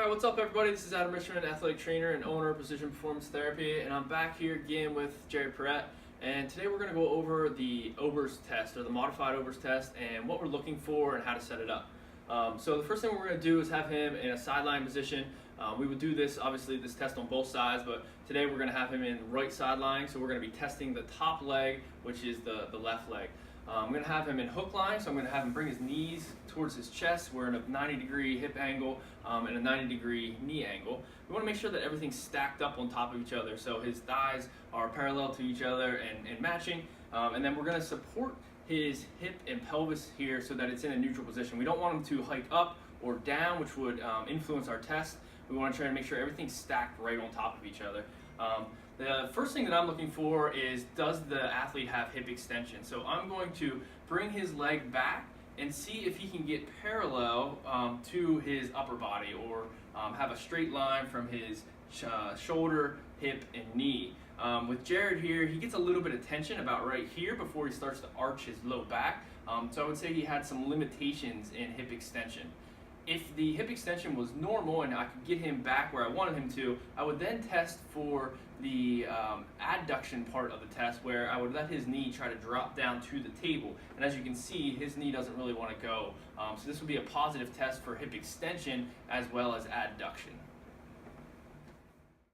Alright, what's up everybody? This is Adam Richmond, athletic trainer and owner of Precision Performance Therapy, and I'm back here again with Jerry Perrette, and today we're going to go over the Ober's test, or the modified Ober's test, and what we're looking for and how to set it up. So the first thing we're going to do is have him in a sideline position. We would do this, obviously, this test on both sides, but today we're going to have him in right sideline, so we're going to be testing the top leg, which is the left leg. I'm going to have him in hook line, so I'm going to have him bring his knees towards his chest. We're in a 90-degree hip angle and a 90-degree knee angle. We want to make sure that everything's stacked up on top of each other, so his thighs are parallel to each other and matching. And then we're going to support his hip and pelvis here so that it's in a neutral position. We don't want him to hike up or down, which would influence our test. We want to try to make sure everything's stacked right on top of each other. The first thing that I'm looking for is, does the athlete have hip extension? So I'm going to bring his leg back and see if he can get parallel to his upper body, or have a straight line from his shoulder, hip, and knee. With Jared here, he gets a little bit of tension about right here before he starts to arch his low back. So I would say he had some limitations in hip extension. If the hip extension was normal and I could get him back where I wanted him to, I would then test for the adduction part of the test, where I would let his knee try to drop down to the table. And as you can see, his knee doesn't really want to go. So this would be a positive test for hip extension as well as adduction.